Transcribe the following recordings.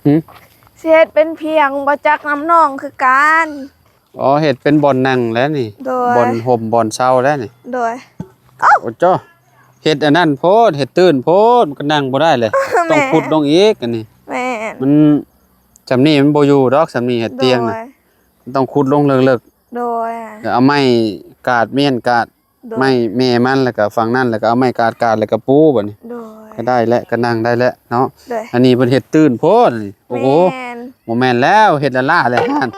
หึสิเฮ็ดเป็นเพียงบ่จักน้ำน้องคือกันอ๋อเฮ็ดเป็นบ่อนนั่งแล้วนี่โดยบ่อนห่มบ่อนเช่าแล้วนี่โดยโอ้จ้อเฮ็ดอันนั้นโพดเฮ็ดตื่นโพดมันก็นั่งบ่ได้เลยต้องขุดลงอีกอันนี้แม่นมันจำนี่มันบ่อยู่ดอกสำนี่เฮ็ดเตียงน่ะต้องขุดลงเลิกๆโดยๆแล้วเอาไม้กาดเมียนกาดไม้แม่มันแล้วก็ฝั่งนั้นแล้วก็เอาไม้กาดแล้วก็ปูบัดนี้โดยก็ได้แล้วก็นั่งได้แล้วเนาะโดยอันนี้เพิ่นเฮ็ดตื่นโพดนี่โอ้โหแม่นบ่แม่นแล้วเฮ็ดละล่าเลยหั่น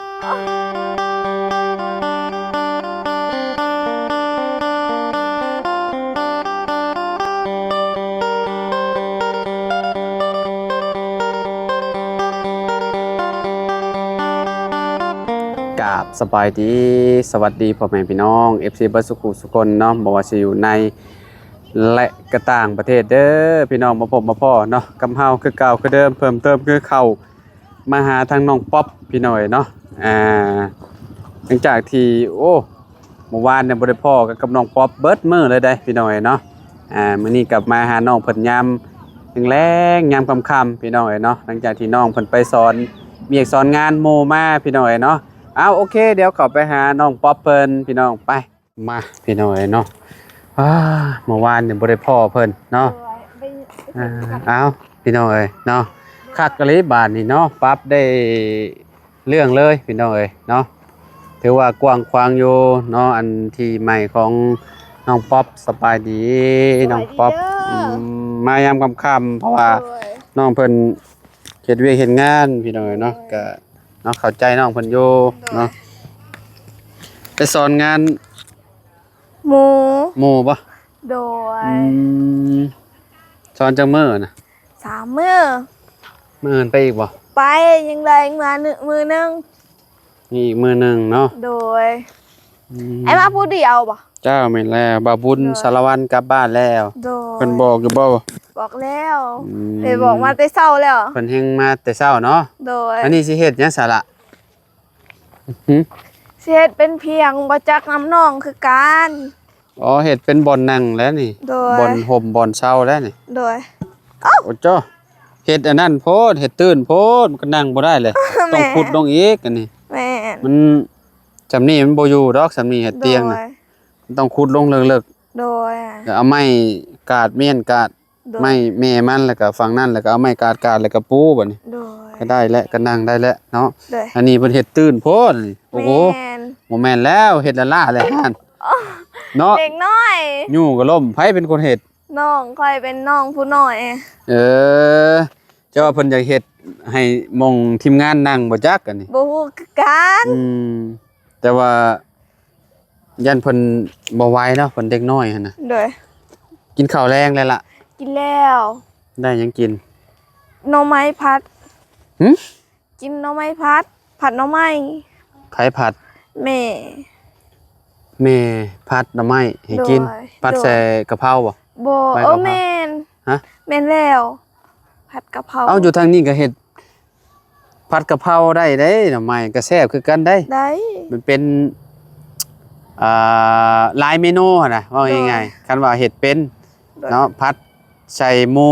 กราบสบายดีสวัสดีพ่อแม่พี่น้อง FC เบิดสุขุสุคนเนาะบ่ว่าสิอยู่ในและก็ต่างประเทศเด้อพี่น้องมาพบมาพ้อเนาะกับเฮาคือเก่าคือเดิมเพิ่มเติมคือเข้ามาหาทางน้องป๊อปพี่น้อยเนาะหลังจากที่โอ้เมื่อวานเนี่ยบ่ได้พ้อกับน้องป๊อปเบิดมื้อเลยได้พี่น้อยเนาะมื้อนี้กลับมาหาน้องเพิ่นยามแลงๆยามค่ำๆพี่น้อยเนาะหลังจากที่น้องเพิ่นไปสอนเวียกสอนงานโมมาพี่น้อยเนาะเอาโอเคเดี๋ยวเข้าไปหาน้องป๊อปเพิ่นพี่น้องไปมาพี่น้อยเนาะเมื่อวานเนี่ยบ่ได้พ่อเพิ่นเนาะเอาพี่น้องเอ้ยเนาะคักกะลิบาทนี่เนาะปั๊บได้เรื่องเลยพี่น้องเอ้ยเนาะถือว่ากว้างขวางอยู่เนาะอันที่ใหม่ของน้องป๊อปสบายดีน้องป๊อปมายามค่ำๆเพราะว่าน้องเพิ่นเฮ็ดเวียกเฮ็ดงานพี่น้องเอ้ยเนาะก็เนาะเข้าใจน้องเพิ่นอยู่เนาะไปสอนงานหมู่บ่โดยสอนจังมื้อน่ะ3มื้อมื้อไปอีกบ่ไปยังได้มามื้อนึงนี่อีกมื้อนึงเนาะโดยไอ้มาผู้เดียวบ่เจ้าแม่นแล้วบ่าวบุญสารวัตรกลับบ้านแล้วโดยเพิ่นบอกอยู่บ่บอกแล้วเพิ่นบอกมาแต่เช้าแล้วเพิ่นแฮงมาแต่เช้าเนาะโดยอันนี้สิเฮ็ดหยังซะล่ะสิเฮ็ดเป็นเพียงบ่จักน้ำน้องคือกันอ๋อเฮ็ดเป็นบ่อนนั่งแล้วนี่บ่อนห่มบ่อนเช่าแล้วนี่โดยโอ้จ้อเฮ็ดอันนั้นโพดเฮ็ดตื่นโพดมันก็นั่งบ่ได้เลยต้องขุดลงอีกอันนี้แม่นมันจำนี่มันบ่อยู่ดอกสำนี่เฮ็ดเตียงน่ะต้องขุดลงเลิกๆโดยแล้วเอาไม้กาดเมียนกาดไม้แม่มันแล้วก็ฝั่งนั้นแล้วก็เอาไม้กาดแล้วก็ปูบัดนี้ก็ได้แล้วก็นั่งได้แล้วเนาะอันนี้เพิ่นเฮ็ดตื่นโพดนี่โอ้โหบ่แม่นแล้วเฮ็ดละล่าเลยหั่นเนาะเด็กน้อยยู่ก็ล่มไผเป็นคนเฮ็ดน้องค่อยเป็นน้องผู้น้อยเจ้าว่าเพิ่นอยากเฮ็ดให้มองทีมงานนั่งบ่จักอันนี้บ่ฮู้คือกันแต่ว่ายันเพิ่นบ่ไหวเนาะเพิ่นเด็กน้อยหั่นน่ะโดยกินข้าวแรงแล้วล่ะกินแล้วได้หยังกินหน่อไม้ผัดกินหน่อไม้ผัดหน่อไม้ไผผัดแม่ผัดหน่อไม้ให้กินผัดใส่กะเพราบ่แม่นฮะแม่นแล้วผัดกะเพราอยู่ทางนี้ก็เฮ็ดผัดกะเพราได้เด้หน่อไม้ก็แซ่บคือกันได้มันเป็นหลายเมนูหั่นน่ะว่าง่ายๆคันว่าเฮ็ดเป็นเนาะผัดใส่หมู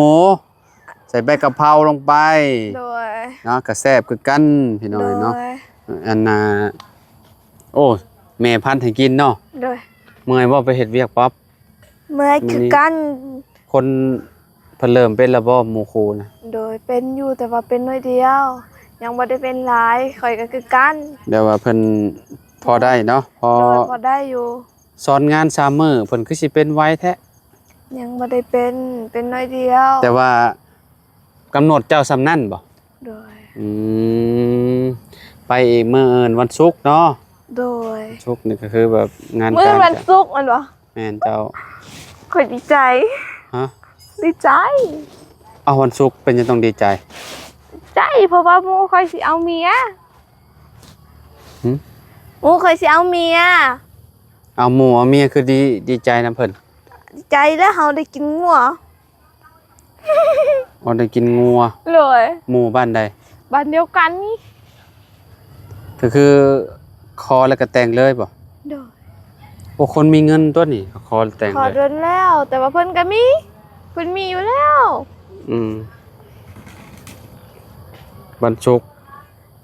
ใส่ใบกะเพราลงไปเนาะก็แซ่บคือกันพี่น้อยเนาะอันน่ะโอ้แม่พันให้กินเนาะเมื่อยบ่ไปเฮ็ดเวียกป๊อปเมื่อยคือกันคนเพิ่นเริ่มเป็นแล้วบ่หมู่ครูน่ะโดยเป็นอยู่แต่ว่าเป็นน้อยเดียวยังบ่ได้เป็นหลายข่อยก็คือกันเดี๋ยวว่าเพิ่นพอได้เนาะพอได้อยู่สอนงาน3มื้อเพิ่นคือสิเป็นไวแท้ยังบ่ได้เป็นน้อยเดียวแต่ว่ากำหนดเจ้าสำนั่นบ่โดยไปอีกมื้ออื่นวันศุกร์เนาะโดยศุกร์นี่ก็คือแบบงานการมื้อวันศุกร์มันบ่แม่นเจ้าข่อยดีใจฮะดีใจเอาวันศุกร์เป็นจังต้องดีใจใจเพราะว่าหมู่ข่อยสิเอาเมียหมู่ข่อยสิเอาเมียเอาหมู่เอาเมียคือดีใจนำเพิ่นดีใจแล้วเฮาได้กินงัวได้กินงัวเลยหมู่บ้านใดบ้านเดียวกันนี่ก็คือคอแล้วก็แต่งเลยบ่โดยโอ้คนมีเงินตัวนี้คอแต่งเลยขอเดินแล้วแต่ว่าเพิ่นก็มีอยู่แล้ว วันศุกร์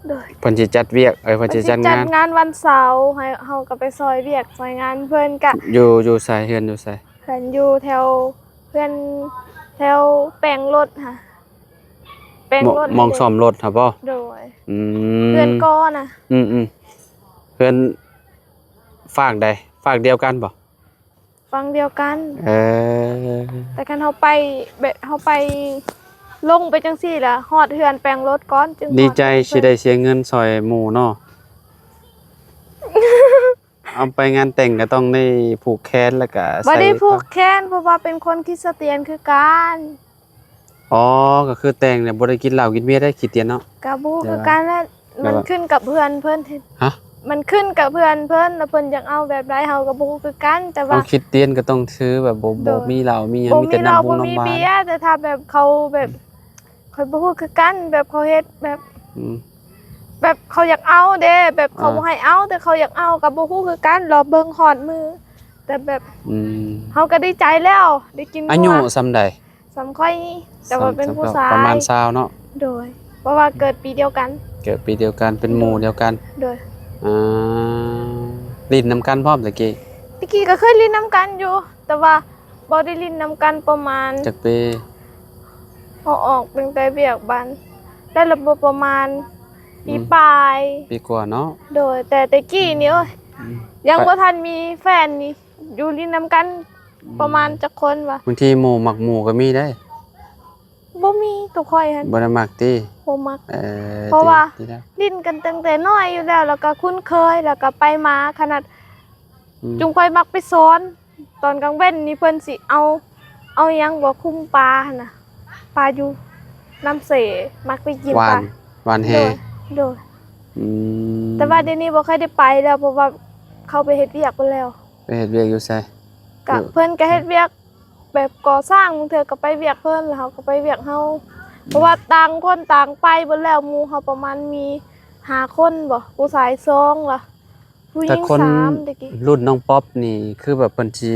โดย เพิ่นสิจัดเวียกเพิ่นสิจัด จั งา ด น งานวันเสาร์ให้เฮาก็ไปซอยเวียกซอยงานเพิ่นกะ อยู่ไสเฮือนอยู่ไส เพิ่นอยู่แถวเพื่อนแถวแปลงรถค่ะแปลงรถ มองซ่อมรถครับบ่ โดย อืม เพื่อนก้อนะ เพื่อนฝากใดฝากเดียวกันบ่ ฟังเดียวกัน เออ แต่คันเฮาไปแบบเฮาไปลงไปจังซี่ล่ะฮอดเฮือนแปลงรถก่อนจึง ดีใจสิได้เสียเงินซอยหมู่เนาะ เอาไปงานแต่งก็ต้องได้ผูกแขนแล้วก็ บ่ได้ผูกแขนเพราะว่าเป็นคนคริสเตียนคือกัน อ๋อก็คือแต่งเนี่ยบ่ได้กินเหล้ากินเบียร์ได้ขี้เตียนเนาะ กะบูคือกันแล้วมันขึ้นกับเพื่อนเพิ่น ฮะ มันขึ้นกับเพื่อนเพิ่นแล้วเพิ่นอยากเอาแบบใดเฮาก็บ่ฮู้คือกันแต่ว่า เอาคิดเตียนก็ต้องซื้อแบบบ่มีเหล้ามีหยัง บ่ มี มี แต่ เหล้า น้ำบุ บ่ ง มี น้ำหวาน เบียร์แต่ถ้าแบบเขาแบบข่อยบ่ฮู้คือกันแบบเขาเฮ็ดแบบ อืม แบบเขาอยากเอาเด้แบบเขา อ่า บ่ให้เอาแต่เขาอยากเอากับบ่ฮู้คือกันรอเบิ่งฮอดมือ แต่แบบ อืม เฮาก็ดีใจแล้วได้กิน อายุ วัว ส่ำใด สำค่อยนี่แต่ว่าเป็นผู้ชาย ประมาณ20เนาะ โดย เพราะว่าเกิดปีเดียวกัน เกิดปีเดียวกันเป็นหมู่เดียวกัน โดย อ่าลิ้นนำกันพร้อมตะกี้ ตะกี้ก็เคยลิ้นน้ำกันอยู่ แต่ว่าบ่ได้ลิ้นน้ำกันประมาณ จักปี เอาออกตั้งแต่เบียกบันได้ระบบประมาณปีปลาย ปีกว่าเนาะ โดยแต่ตะกี้นี่เอ้ย อืม ยังบ่ทันมีแฟนนี่อยู่ลิ้นน้ำกันประมาณจักคนวะ บางทีหมู่หมักหมู่ก็มีได้ บ่มีตัวค่อยหั่น บ่ได้มักติ บ่มัก อ เพราะว่า ติแล้ว ลิ้นกันตั้งแต่น้อยอยู่แล้วแล้วก็คุ้นเคยแล้วก็ไปมาขนาด อืม จุงค่อยมักไปสอนตอนกลางเว้นนี่เพิ่นสิเอาหยังบ่คุ้มปลาหั่นน่ะปลาอยู่น้ำเสมักไปกิน หวา ปลาน หวานแฮ โดย อืม แต่ว่าเดี๋ยวนี้บ่ค่อยได้ไปแล้วเพราะว่าเขาไปเฮ็ดเวียกไปแล้ว ไปเฮ็ดเวียกอยู่ไส ก็เพิ่นก็เฮ็ดเวียกแบบก่อสร้างบางเทื่อก็ไปเวียกเพิ่นแล้วเขาก็ไปเวียกเฮาเพราะว่าต่างคนต่างไปเบิดแล้วหมู่เฮาประมาณมี5คนบ่ผู้ชาย2ล่ะผู้ห แต่ ญิง คน 3ตะกี้ รุ่นน้องป๊อปนี่คือแบบเพิ่นสิ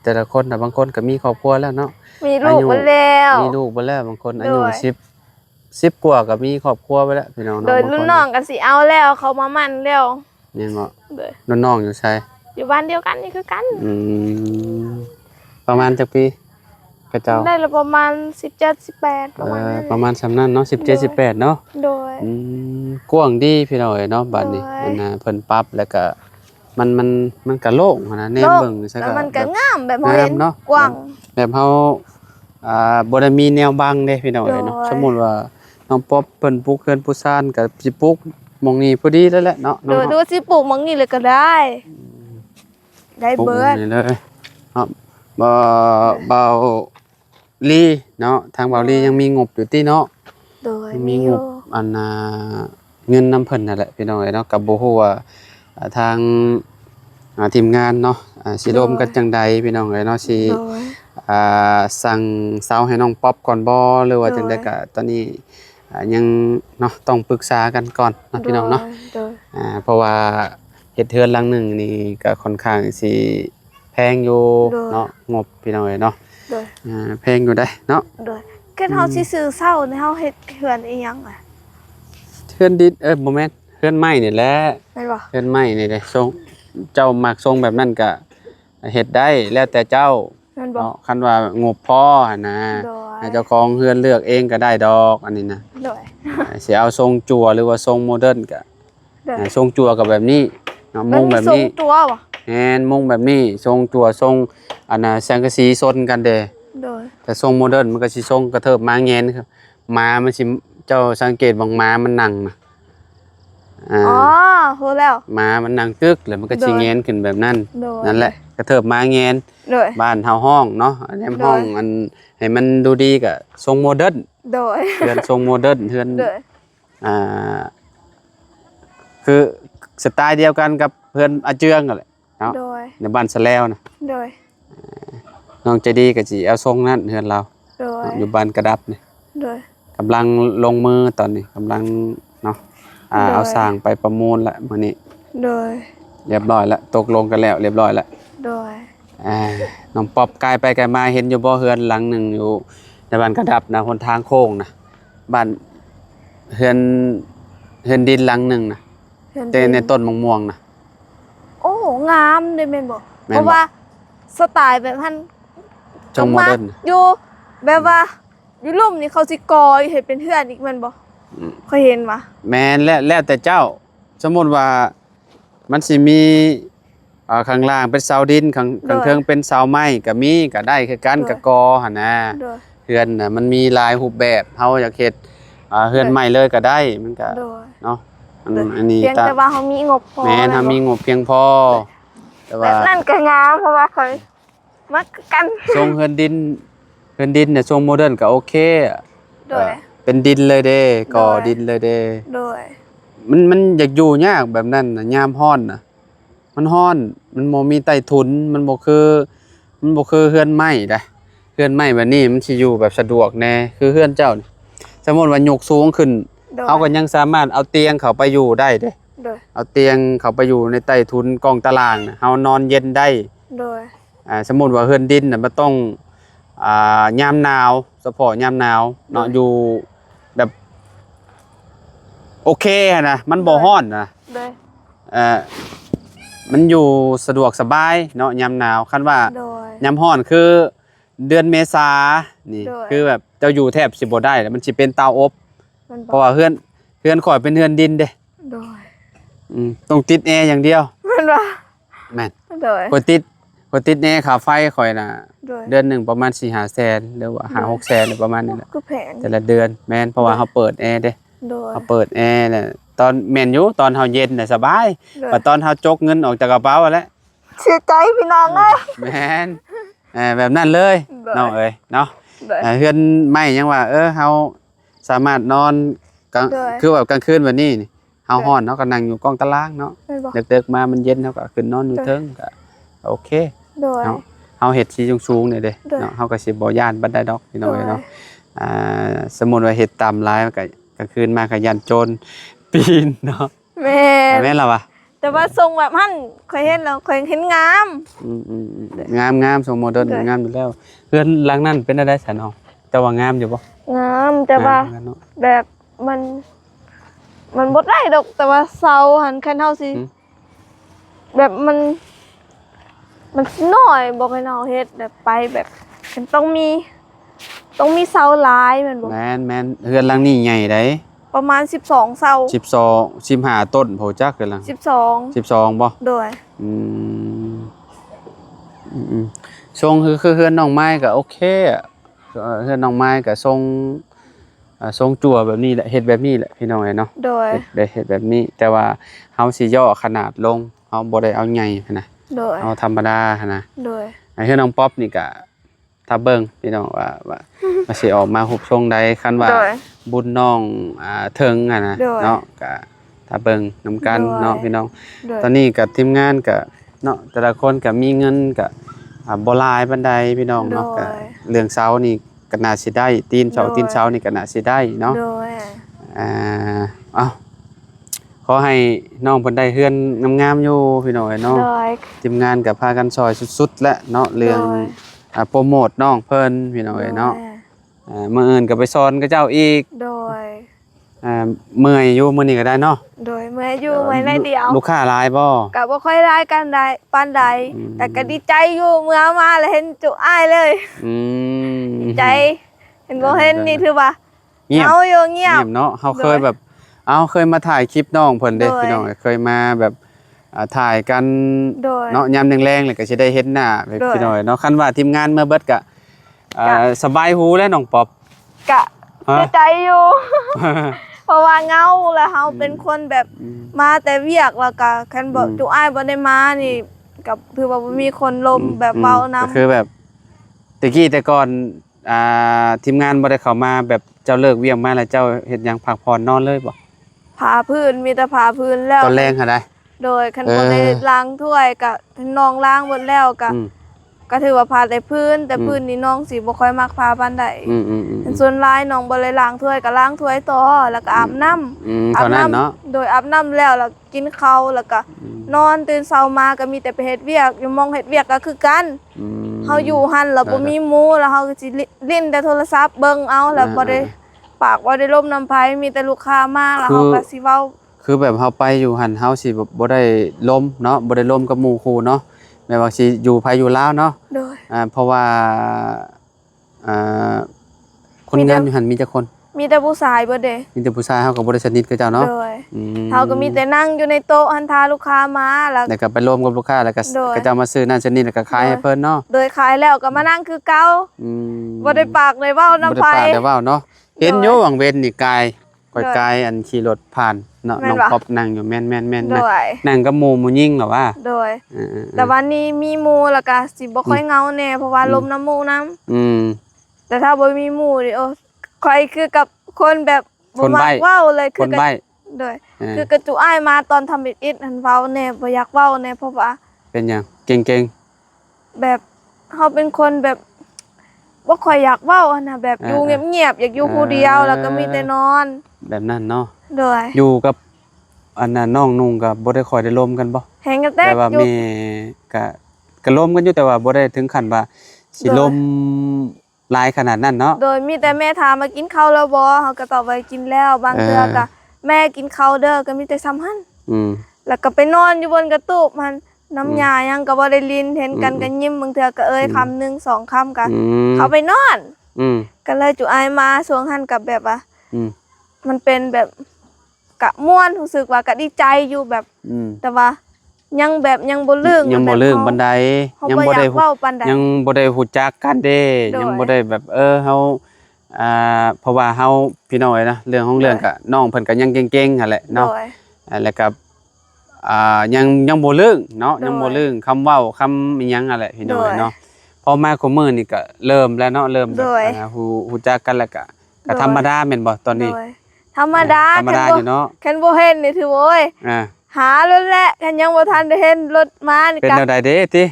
แต่ละคนน่ะบางคนก็มีครอบครัวแล้วเนาะ มีลูกเบิดแล้ว มีลูกไปแล้วบางคนอายุ โดย 10กว่าก็มีครอบครัวไปแล้วพี่น้องเนาะ โดย บาง รุ่ คน น้องก็สิเอาแล้วเขามามั่นแล้ว ยังเนาะ โดย รุ่นน้องอยู่ไส อยู่บ้านเดียวกันนี่คือกัน อืมประมาณจักปีกระเจ้า ได้ละประมาณ17 18ประมาณนั้น ประมาณสำนั้นเนาะ17 18เนาะ โดย กว้างดีพี่น้อยเนาะบัดนี้ โอ้ย อันน่ะเพิ่นปรับแล้วก็มันก็โล่งหั้นนะแนมเบิ่งซะ แล้ว ก็ มันก็ แบบ งามแบบเฮาเห็น งามเนาะ กว้าง แบบเฮาบ่ได้มีแนวบังเด้พี่น้อยเนาะ โอ้ย สมมุติว่าน้องป๊อปเพิ่นปลูกเฮือนปลูกซ่านก็สิปลูกหม่องนี้พอดีแล้วแหละเนาะ โดยดูสิปลูกหมังนี่เลยก็ได้ ได้ ปลูก เบิด นี่เลยเนาะบ่เบาลีเนาะทางเบาลียังมีงบอยู่ติเนาะ โดย มี มีอง ยู่ บอันเงินน้ำเพิ่นนั่นแหละพี่น้องเอ้ยเนาะกับบ่ฮู้ว่าทางทีมงานเนาะสิร่วมกันจังใดพี่น้องเอ้ยเนาะสิ โดย สั่งเซาให้น้องป๊อปก่อนบ่หรือว่าจังใดก็ตอนนี้ยังเนาะต้องปรึกษากันก่อนเนาะพี่น้องเนาะ โดย เพราะว่าเฮ็ดเทือนหลังหนึงนี่ก็ค่อนข้างสิแพงอยู่เนาะงบพี่น้องเอ้ยเนาะ โดย แพงอยู่ได้เนาะ โดยก็เฮาสิซื้อเศร้าในเฮาเฮ็ดเฮือนอีหยังอ่ะ เทือนดินบ่แม่นเทือนไม้นี่แหละ แม่นบ่ เฮ็ดไม้นี่เด้ทรงเจ้ามักทรงแบบนั้นก็เฮ็ดได้แล้วแต่เจ้า แม่นบ่ เนาะคันว่างบพอหั่นนะ โดย ให้เจ้าของเฮือนเลือกเองก็ได้ดอกอันนี้นะ โดย สิเอาทรงจั่วหรือว่าทรงโมเดิร์นก็ โดย ทรงจั่วก็แบบนี้เนาะมุงแบบนี้ มัมีทรงตัวบ่ แม่นมุงแบบนี้ทรงจั่วทรงอันน่ะสังกะสีซนกันเด้ โดย แต่ทรงโมเดิร์นมันก็สิทรงกระเทิบมาแงนครับม้ามันสิเจ้าสังเกตบางม้ามันนั่งนะอ๋อรู้แล้ว ม้ามันนั่งกึกแล้วมันก็สิแงนขึ้นแบบนั้น โดย นั่นแหละกระเทิบมาแงน โดย บ้านเฮาห้องเนาะอันนี้ห้อง โดย อันให้มันดูดีก็ทรงโมเดิร์น โดย เทือนทรงโมเดิร์นเทือน โดย อ่าคือสไตล์เดียวกันกับเพื่อนอาเจืองนั่นแหละเนาะ โดย ในบ้านสะแล้วนะ โดย น้องใจดีก็สิเอาทรงนั้นเฮือนเรา โดย อยู่บ้านกระดับนี่ โดย กำลังลงมือตอนนี้กำลังเนาะโดย เอาสร้างไปประมูลละมื้อนี้ โดย เรียบร้อยแล้วตกลงกันแล้วเรียบร้อยแล้ว โดย น้องป๊อบกายไปกายมาเห็นอยู่บ่เฮือนหลังหนึ่งอยู่ในบ้านกระดับนะหนทางโค้งนะบ้าน เฮือนเฮือนดินหลังหนึงนะ เฮือน แต่ ดิน ในต้นมะม่วงนะ โอ้งามเด้แม่นบ่ แม่นบ่ เพราะว่าสไตล์แบบท่าน จงโมเดิร์น อยู่แบบว่าอยู่ลุ่มนี่เขาสิกอยเฮ็ดเป็นเฮือนอีกแม่นบ่เคยเห็นบ่ แม่นแล้วแต่เจ้า สมมุติว่ามันสิมีข้างล่างเป็นเสาดินข้างเทิงเป็นเสาไม้ก็มีก็ได้คือกันกับกอหั่นนะ โดย เฮือนน่ะมันมีหลายรูปแบบเฮาอยากเฮ็ดเฮือนใหม่เลยก็ได้มันก็ โดย เนาะอันนี้ เพียงแต่ว่าเขามีงบพอ แม่นถ้ามีงบเพียงพอแต่ แบ ว่า บนั่นก็งามเพราะว่าเขามักกัน ทรงเฮือนดินเนี่ยทรงโมเดิร์นก็โอเคอะ โดย เป็นดินเลยเด้ก่อ โดย ดินเลยเด้ โดย มันอยากอยู่ยากแบบนั้นน่ะยามร้อนน่ะมันร้อนมันบ่มีใต้ถุนมันบ่คือเฮือนไม้เด้เฮือนไม้แบบนี้มันสิอยู่แบบสะดวกแน่คือเฮือนเจ้านี่สมมุติว่ายกสูงขึ้น โดย เฮาก็ยังสามารถเอาเตียงเข้าไปอยู่ได้เด้ โดย เอาเตียงเข้าไปอยู่ในใต้ทุนกองตารางน่ะเฮานอนเย็นได้ โดย สมมุติว่าเฮือนดินน่ะมันต้องยามหนาวเฉพาะยามหนาวเนาะอยู่แบบโอเคอะนะมันบ่ร้อนนะ โดย มันอยู่สะดวกสบายเนาะยามหนาวคันว่า โดย ยามร้อนคือเดือนเมษานี่ โดย คือแบบเจ้าอยู่แทบสิบ่ได้แล้วมันสิเป็นเตาอบ มัน เพราะว่าเฮือนข่อยเป็นเฮือนดินเด้ โดย ต้องติดแอร์อย่างเดียว มันว่า แม่น โดย ข่อยติดแอร์ค่าไฟข่อยน่ะ โดย เดือนหนึงประมาณ 4-5 แสนหรือว่า5-6 แสนหรือประมาณนี้แหละ ก็แผน แต่ละเดือนแม่นเพราะว่าเฮาเปิดแอร์เด้ โดย เฮาเปิดแอร์น่ะตอนแม่นอยู่ตอนเฮาเย็นน่ะสบาย โดย แต่ตอนเฮาจกเงินออกจากกระเป๋าแล้ว เสียใจพี่น้องเอ้ย แม่นแบบนั้นเลย ได้ น้องเอ้ยเนาะ โดย เฮือนไม้ยังว่าเฮาสามารถนอนกลาง ได้ คือแบบกลางคืนแบบนี้นี่เฮา ได้ ฮ้อนเนาะก็นั่งอยู่กองตารางเนาะ มันบอก ดึกๆมามันเย็นเฮาก็ขึ้นนอนอยู่ ได้ เทิงก็โอเค โดย เนาะเฮาเฮ็ดที่สูงๆนี่เด้ ได้ เนาะเฮาก็สิบ่ย้านบันไดดอกพี่น้องเอ้ย โดย เนาะสมมุติว่าเฮ็ดตามหลายมันก็กลางคืนมาก็ยันโจรปีนเนาะ แม่ แม่นล่ะวะ แต่ว่าทรงแบบหั่นเคยเห็นแล้วเคยเห็นงาม งามทรงโมเดิร์น ได้ งามอยู่แล้วเพื่อนหลังนั้นเป็นอะไรสันเอาแต่ว่างามอยู่บ่ งามแต่ว่า งมเนาะ แบบมันบ่ได้ดอกแต่ว่าเสาหันคันเฮาสิ อืม แบบมันน้อยบ่ให้เฮาเฮ็ดแบบไปแบบมันต้องมีเสาหลายแม่นบ่ แม่นเฮือนหลังนี้ใหญ่ได้ ประมาณ12เสา 12 15ต้นโพจักเฮือนหลัง 12 12บ่ โดย อืมทรงคือเฮือนน้องไม้ก็โอเคอะเฮือนน้องไม้ก็ทรงจั่วแบบนี้แหละเฮ็ดแบบนี้แหละพี่น้องเอ้ยเนาะ โดย เฮ็ดแบบนี้ แต่ว่าเฮาสิย่อขนาดลงเฮาบ่ได้เอาใหญ่หั้นนะ โดย เอาธรรมดาหั้นนะ โดย ไอ้เฮือนน้องป๊อปนี่ก็ถ้าเบิ่งพี่น้องว่าสิออกมารูปทรงใดคันว่า โดย บุญน้องเทิงอะนะ โดย เนาะก็ถ้าเบิ่งนำกัน โดย เนาะพี่น้อง โดย ตอนนี้กับทีมงานก็เนาะแต่ละคนก็มีเงินก็บ่หลายปานใดพี่น้องเนาะก็เรื่องเสานี่ก็น่าสิได้ตีนเสาตีนเสานี่ก็น่าสิได้เนาะ โดย เอ้าขอให้น้องเพิ่นได้เฮือนงามๆอยู่พี่น้องเอ้ยเนาะ โดย ทีมงานก็พากันซอยสุดๆและเนาะเรื่อง โดย โปรโมทน้องเพิ่นพี่น้องเอ้ยเนาะมื้ออื่นก็ไปสอนกับเจ้าอีก โดย เมื่อยอยู่มื้อนี้ก็ได้เนาะ โดยเมื่ออยู่ไว้ในเดียว ลูกค้าหลายบ่ ก็บ่ค่อยได้กันได้ปานใด อืม แต่ก็ดีใจอยู่เมื่อมาแล้วเห็นจุอ้ายเลย อืม ดีใจ เห็นบ่เห็นนี่ถือว่า เงียบ เอาอยู่เงียบ เนาะเฮา โดย เคยแบบเคยมาถ่ายคลิปน้องเพิ่นเด้ โดย พี่น้องเคยมาแบบถ่ายกัน โดย เนาะยามแรงๆเลยก็สิได้เห็นหน้า โดย พี่น้อยเนาะคันว่าทีมงานเมื่อเบิดก็สบายหูแล้วน้องป๊อบ กะ ฮะ เสียใจอยู่ เพราะว่าเหงาแล้วเฮาเป็นคนแบบมาแต่เวียกแล้วก็คันบ่จุอ้ายบ่ได้มานี่ก็ถือว่าบ่มีคนลมแบบเบานํ ก็คือแบบแต่ก่อนทีมงานบ่ได้เข้ามาแบบเจ้าเลิกเวียงมาแล้วเจ้าเฮ็ดหยังพักผ่อนนอนเลยบ่ ผาพื้นมีแต่ผาพื้นแล้ว ตอนแรงหั่นได้ โดยคันบ่ได้ล้างถ้วยก็น้องล้างหมดแล้วก็ อืม ก็ถือว่าพาแต่พื้นแต่ อืม พื้นนี่น้องสิบ่ค่อยมักพาปานใด อืม ส่วนหลายน้องบ่ได้ล้างถ้วยก็ล้างถ้วยต่อแล้วก็อาบน้ำ เท่านั้นเนาะ โดยอาบน้ำแล้วกินข้าวแล้วก็นอนตื่นเช้ามาก็มีแต่ไปเฮ็ดเวียกอยู่หมองเฮ็ดเวียกก็คือกันเฮาอยู่หั่นแล้วบ่มีหมู่แล้วเฮาก็สิลิ้นแต่โทรศัพท์เบิ่งเอาแล้วบ่ได้ไป ปากว่าได้ล่มน้ำไผมีแต่ลูกค้ามาแล้วเขาก็สิเว้าคือแบบเฮาไปอยู่หันเฮาสิบ่ได้ล้มเนาะบ่ได้ล้มกับหมู่คู่เนาะแม้ว่าสิอยู่ไผอยู่ลาวเนาะโดยเพราะว่าอ่าคนงานอยู่หันมีแต่คนมีแต่ผู้ชายเบิดเด้มีแต่ผู้ชายเฮาก็บ่ได้สนิทกับเจ้าเนาะโดยเฮาก็มีแต่นั่งอยู่ในโต๊ะหันทาลูกค้ามาแล้วก็ไปร่วมกับลูกค้าแล้วก็เจ้ามาซื้อนั่นซื้อนี่แล้วก็ขายให้เพิ่นเนาะโดยขายแล้วก็มานั่งคือเก่าบ่ได้ปากเลยเว้าน้ำไผบ่ได้ปากได้เว้าเนาะเห็นอยู่วังเว้นนี่กายอันขี่รถผ่านเนาะน้องป๊อบนั่งอยู่แม่นนั่งกับหมู่ยิ่งเหรอว่าโดยแต่วันนี้มีหมู่แล้วก็สิบ่ค่อยเหงาแน่เพราะว่าลมน้ำหมู่นํแต่ถ้าบ่มีหมู่นี่โอ้ค่อยคือกับคนแบบบ่มักเว้าเลยคือกันโดยคือกระจุอ้ายมาตอนทำอิดหันเว้าแน่บ่อยากเว้าแน่เพราะว่าเป็นหยังเก่งๆแบบเฮาเป็นคนแบบบ่ค่อยอยากเว้านะแบบอยู่เงียบๆอยากอยู่ผู้เดียวแล้วก็มีแต่นอนแบบนั้นเนาะโดยอยู่กับอันน่ะน้องนุ่งก็บ่ได้ค่อยได้ร่วมกันบ่แฮงกันแต่ว่าแม่ก็ร่วมกันอยู่แต่ว่าบ่ได้ถึงขั้นว่าสิร่วมหลายขนาดนั้นเนาะโดยมีแต่แม่ถามมากินข้าวแล้วบ่เฮาก็ตอบว่ากินแล้วบางเทื่อก็แม่กินข้าวเด้อก็มีแต่ซ้ำหั่นแล้วก็ไปนอนอยู่บนกระตูบมันน้ำยายังก็บ่ได้ลินเห็นกันก็ยิ้มบางเทื่อก็เอ้ยคำนึง2คำก็เขาไปนอนก็เลยจุอายมาช่วงหั่นกับแบบว่ามันเป็นแบบกะม่วนรู้สึกว่ากะดีใจอยู่แบบแต่ว่ายังแบบยังบ่ลืมบันไดยังบ่ได้ฮู้จักกันเด้ยังบ่ได้แบบเฮาเพราะว่าเฮาพี่น้องนะเรื่องของเรื่องก็น้องเพิ่นก็ยังเก่งๆนั่นแหละเนาะแล้วก็ยังบ่ลืมเนาะยังบ่ลืมคำเว้าคำอีหยังนั่นแหละพี่น้องเนาะพอมาคุมื้อนี่ก็เริ่มแล้วเนาะเริ่มแบบฮู้จักกันแล้วก็ธรรมดาแม่นบ่ตอนนี้ธรรมดาอยู่เนาะคันบ่เห็นนี่ถือโอ้ยหาแล้วแหละคันยังบ่ทันได้เห็นรถมานี่เป็นแนวใดเด้ติ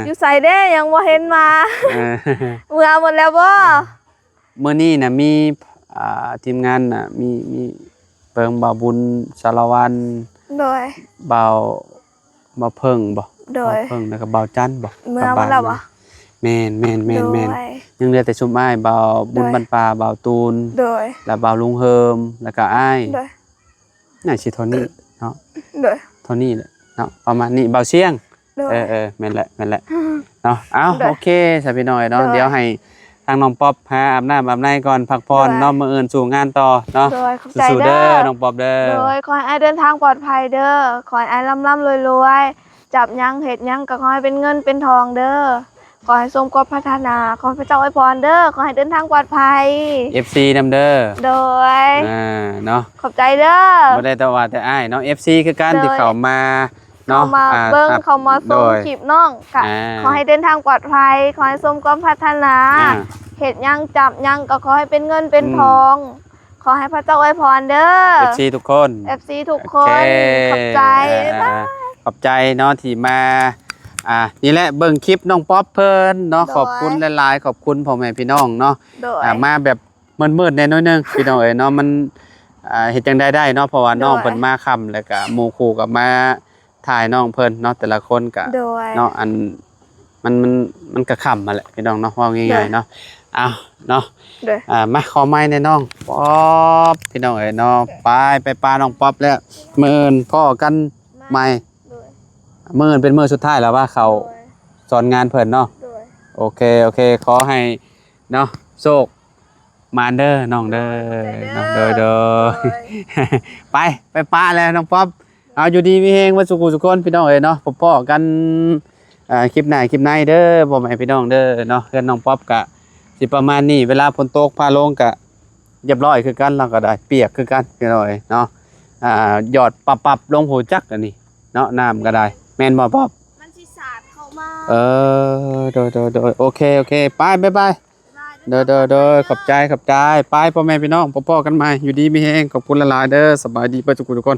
อยู่ไสเด้ยังบ่เห็นมาเมื่อหมดแล้วบ่มื้อนี้น่ะมีทีมงานน่ะมีเปิงบ่าวบุญสารวันโดยบ่าวเพิ่งบ่โดยเพิ่งแล้วก็บ่าวจันบ่เมื่อวันแล้วบ่แม่นยังเหลือแต่ชุมอ้ายบ่าวบุญบรรปาบ่าวตูนโดยแล้วบ่าวลุงเฮิมแล้วก็อ้ายโดยน่าสิเท่านี้เนาะโดยเท่านี้แหละเนาะประมาณนี้บ่าวเสียงแม่นแหละเนาะโอเคซะพี่น้อยเนาะเดี๋ยวให้ทางน้องป๊อบหาอาบน้ำอาบในก่อนพักผ่อนเนาะมื้ออื่นสู่งานต่อเนาะสู้ๆเด้อน้องป๊อบเด้อโดยขอให้เดินทางปลอดภัยเด้อขอให้ร่ำรวยๆจับยังเฮ็ดยังก็ขอให้เป็นเงินเป็นทองเด้อขอให้สมความปรารถนาขอให้พระเจ้าอวยพรเด้อขอให้เดินทางปลอดภัย FC นำเด้อโดยเนาะขอบใจเด้อบ่ได้แต่ว่าแต่อ้ายเนาะ FC คือกันที่เข้ามาเนาะมาเบิ่งเข้ามาชมคลิปน้องค่ะขอให้เดินทางปลอดภัยขอให้สมความปรารถนาเฮ็ดยังจับยังก็ขอให้เป็นเงินเป็นทองขอให้พระเจ้าอวยพรเด้อ FC ทุกคน FC ทุกคนขอบใจขอบใจเนาะที่มานี่แหละเบิ่งคลิปน้องป๊อบเพิ่นเนาะขอบคุณหลายๆขอบคุณพ่อแม่พี่น้องเนาะมาแบบมืดๆแน่น้อยนึงพี่น้องเอ้ยเนาะมันเฮ็ดจังได้เนาะเพราะว่าน้องเพิ่นมาค่ำแล้วก็หมู่คู่ก็มาถ่ายน้องเพิ่นเนาะแต่ละคนก็เนาะอันมันก็ค่ำมาแหละพี่น้องเนาะว่าง่ายๆเนาะเนาะมาขอไม้แน่น้องป๊อบพี่น้องเอ้ยเนาะไปปลาน้องป๊อบแล้วมื้ออื่นพ้อกันใหม่มื้อเป็นมื้อสุดท้ายแล้วว่าเขาสอนงานเพิ่นเนาะโอเคขอให้เนาะโชคมาเด้อน้องเด้อน้องเด้อไปป้าแล้วน้องป๊อบเอาอยู่ดีมีเฮงว่าสุขุสุขคนพี่น้องเอ้ยเนาะพบกันคลิปหน้าเด้อบ่ให้พี่น้องเด้อเนาะเพื่อนน้องป๊อบกะสิประมาณนี้เวลาฝนตกพาลงกะเรียบร้อยคือกันเราก็ได้เปียกคือกันพี่น้องเอ้ยเนาะหยอดปรับลงหูจักอันนี้เนาะน้ำก็ได้แม่นบ่ป๊อบมันสิสาดเข้ามาโดยโอเคไปบ๊ายโดยขอบใจไปพ่อแม่พี่น้องพ่อกันใหม่อยู่ดีมีแฮงขอบคุณหลายๆเด้อสบายดีเพื่อนทุกคน